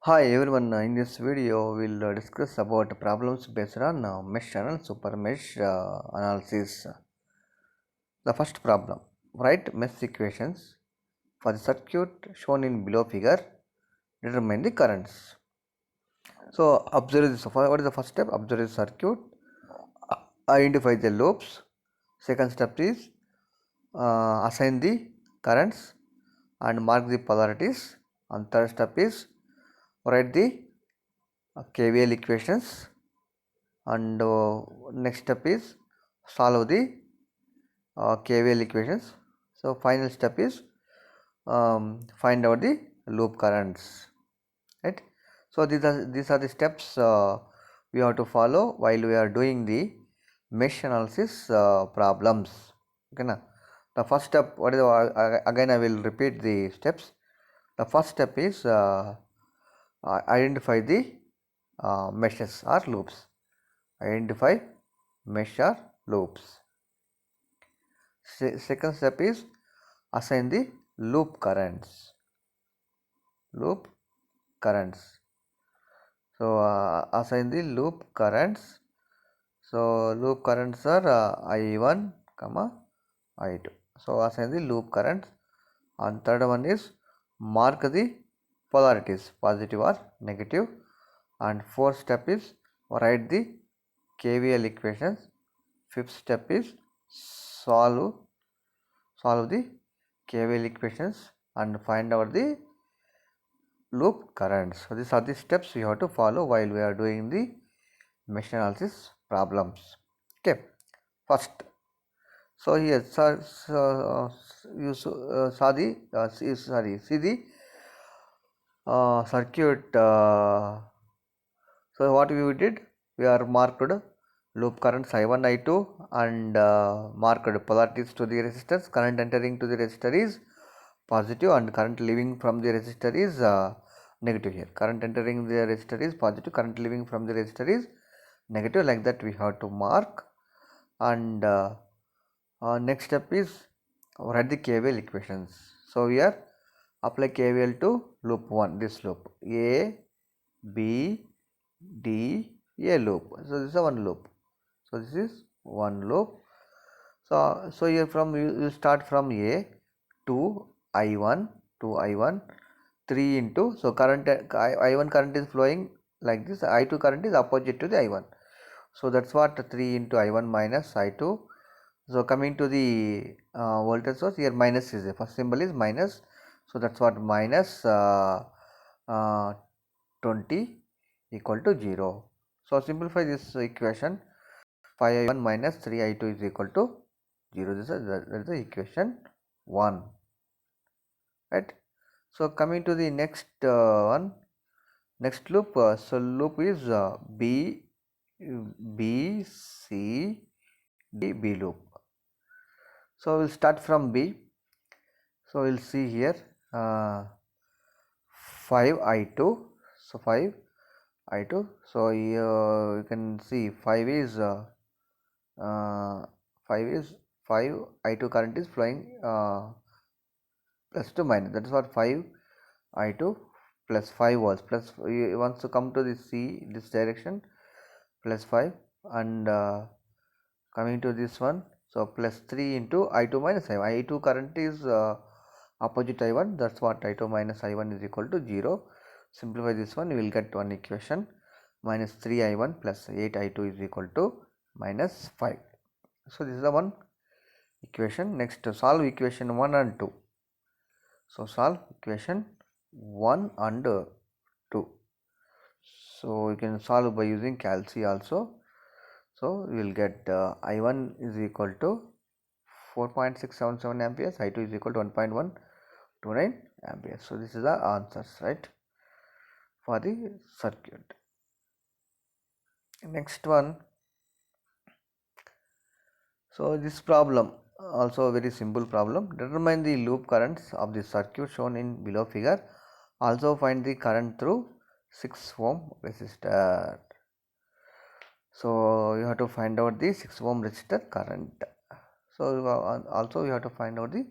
Hi everyone, in this video we'll discuss about problems based on mesh and super mesh analysis. The first problem, write mesh equations for the circuit shown in below figure, determine the currents. So observe this, what is the first step? Observe the circuit, identify the loops. Second step is assign the currents and mark the polarities. And third step is write the KVL equations, and next step is solve the KVL equations. So final step is find out the loop currents, right? So these are the steps we have to follow while we are doing the mesh analysis problems. Okay, na? The first step, what is again I will repeat the steps. The first step is identify the meshes or loops. Identify mesh or loops. Second step is assign the loop currents. Loop currents. So assign the loop currents. So loop currents are I1, I2. So assign the loop currents. And third one is mark the polarities, positive or negative. And fourth step is write the KVL equations. Fifth step is solve the KVL equations and find out the loop currents. So these are the steps we have to follow while we are doing the mesh analysis problems. Okay, first, so here you saw the see the circuit. So what we did, we are marked loop currents I1, I2 and marked polarities to the resistors. Current entering to the resistor is positive and current leaving from the resistor is negative. Here current entering the resistor is positive, current leaving from the resistor is negative. Like that we have to mark. And next step is write the KVL equations. So here apply KVL to loop 1, this loop A, B, D, A loop. So this is a one loop. So this is one loop. So here from you start from A to I1 3 into, so current I1 current is flowing like this, I2 current is opposite to the I1. So that's what 3 into I1 minus I2. So coming to the voltage source, here minus is the first symbol is minus. So that's what minus uh, 20 equal to 0. So simplify this equation, 5I1 minus 3I2 is equal to 0. This is the equation 1, right? So coming to the next one, next loop. So loop is B, C, D, B loop. So we'll start from B. So we'll see here 5I2. So 5I2. So here you can see 5 is 5 I2 current is flowing plus to minus. That is what 5 I2 plus 5 volts plus, once to come to the C, this direction, plus 5, and coming to this one, so plus 3 into I2 minus I1. I2 current is opposite I1, that's what I2 minus I1 is equal to 0. Simplify this one, you will get one equation, minus 3I1 plus 8I2 is equal to minus 5. So this is the one equation. Next, solve equation 1 and 2. So solve equation 1 and 2. So you can solve by using calci also. So we will get I1 is equal to 4.677 amperes, I2 is equal to 1.129 amperes. So this is the answers, right, for the circuit. Next one. So this problem also a very simple problem. Determine the loop currents of the circuit shown in below figure. Also find the current through 6 ohm resistor. So you have to find out the 6 ohm resistor current. So also you have to find out the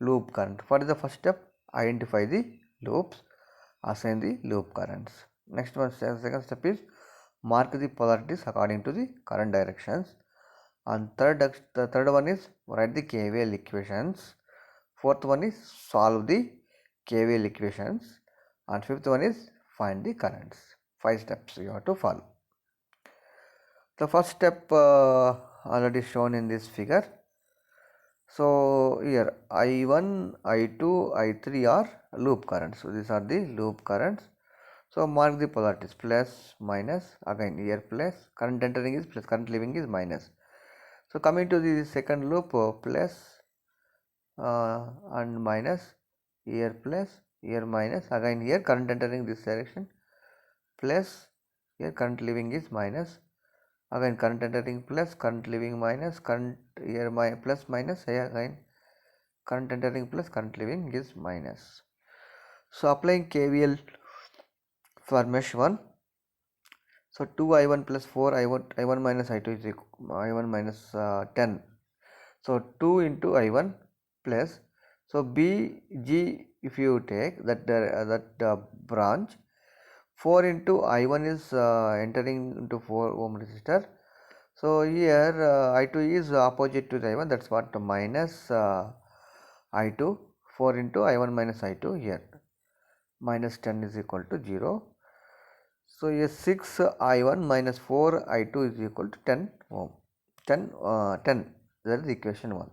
loop current. What is the first step? Identify the loops assign the loop currents. Next one, second step is mark the polarities according to the current directions. And the third one is write the KVL equations. Fourth one is solve the KVL equations. And fifth one is find the currents. 5 steps you have to follow. The first step already shown in this figure. So here I1, I2, I3 are loop currents. So these are the loop currents. So mark the polarities plus, minus, again here plus, current entering is plus, current leaving is minus. So coming to the second loop, plus and minus, here plus, here minus, again here current entering this direction, plus, here current leaving is minus, again current entering plus, current leaving minus, current here plus minus, here again current entering plus, current leaving is minus. So applying KVL for mesh 1. So 2I1 plus 4I1 minus I2 is equal I1 minus 10. So 2 into I1 plus, so BG if you take that branch, 4 into I1 is entering into 4 ohm resistor. So here I2 is opposite to the I1, that's what minus I2, 4 into I1 minus I2 here, minus 10 is equal to 0. So here 6 I1 minus 4 I2 is equal to 10 ohm, 10, that is equation 1.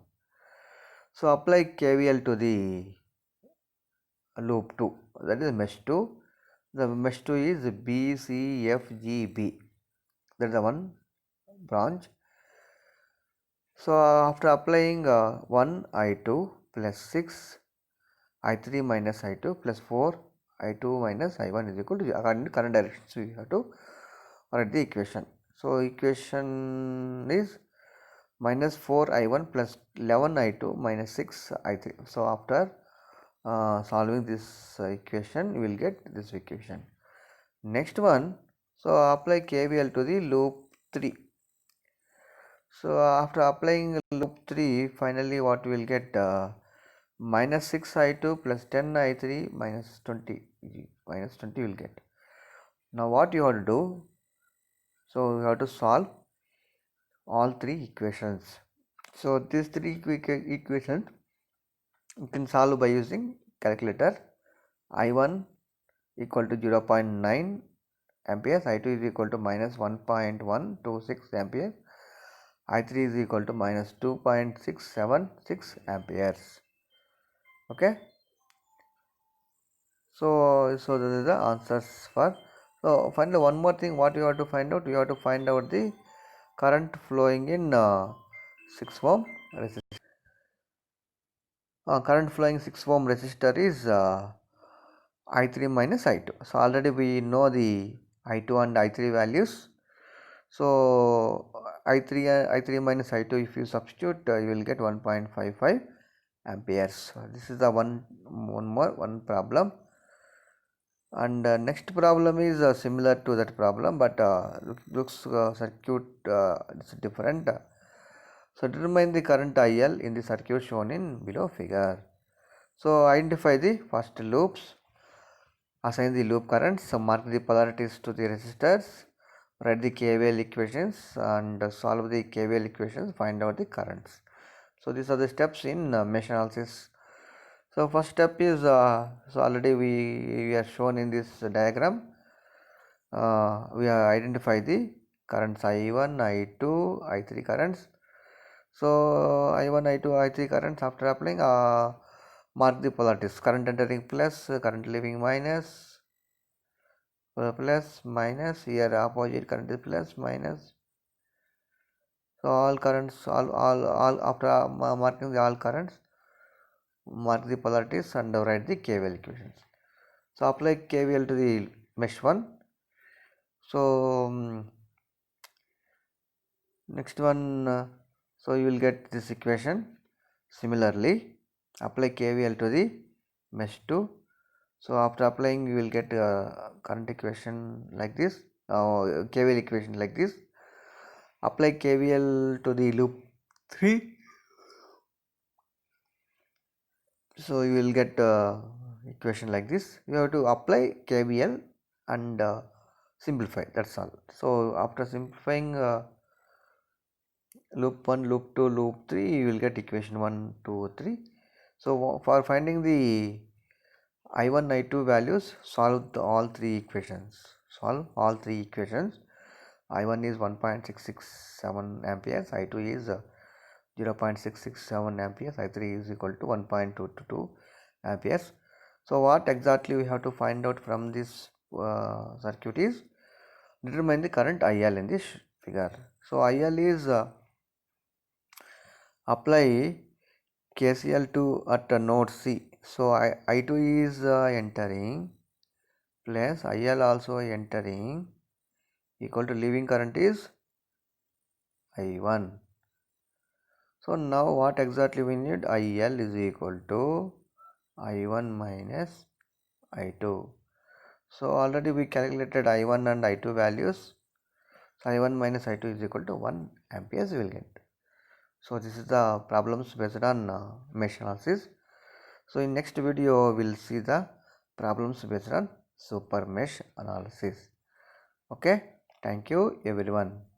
So apply KVL to the loop 2, that is mesh 2. The mesh 2 is BCFGB, that is the one branch. So after applying 1 I2 plus 6 I3 minus I2 plus 4 I2 minus I1 is equal to 0. According to current direction, so we have to write the equation. So equation is minus 4 I1 plus 11 I2 minus 6 I3. So after solving this equation, you will get this equation. Next one, so apply KVL to the loop 3. So after applying loop 3, finally what we will get, minus 6 I2 plus 10 I3 minus 20 will get. Now what you have to do, so you have to solve all 3 equations. So these 3 equations you can solve by using calculator. I1 equal to 0.9 amperes, I2 is equal to minus 1.126 amperes, I3 is equal to minus 2.676 amperes. Okay. So this is the answers for. So finally one more thing, what you have to find out, you have to find out the current flowing in 6 ohm resistor. Current flowing 6 ohm resistor is I3 minus I2. So already we know the I2 and I3 values. So I3 minus I2, if you substitute, you will get 1.55 amperes. So this is the one problem. And next problem is similar to that problem, but looks circuit is different. So determine the current IL in the circuit shown in below figure. So identify the first loops, assign the loop currents, so mark the polarities to the resistors, write the KVL equations and solve the KVL equations, find out the currents. So these are the steps in mesh analysis. So first step is, so already we are shown in this diagram, we have identified the currents I1, I2, I3 currents. So I1, I2, I3 currents, after applying mark the polarities, current entering plus, current leaving minus, plus minus, here opposite current is plus minus. So all currents, all after marking the all currents, mark the polarities and write the KVL equations. So apply KVL to the mesh 1. So next one, so you will get this equation. Similarly apply KVL to the mesh 2. So after applying you will get current equation like this, KVL equation like this. Apply KVL to the loop 3. So you will get equation like this. You have to apply KVL and simplify, that's all. So after simplifying loop 1, loop 2, loop 3, you will get equation 1, 2, 3. So for finding the I1, I2 values, solve all three equations. Solve all three equations. I1 is 1.667 amperes, I2 is 0.667 amperes, I3 is equal to 1.222 amperes. So what exactly we have to find out from this circuit is determine the current IL in this figure. So IL is apply KCL to at node C. So I2 is entering plus IL also entering equal to leaving current is I1. So now what exactly we need? IL is equal to I1 minus I2. So already we calculated I1 and I2 values. So I1 minus I2 is equal to 1 amperes we will get. So this is the problems based on mesh analysis. So in next video we will see the problems based on super mesh analysis. Okay, thank you everyone.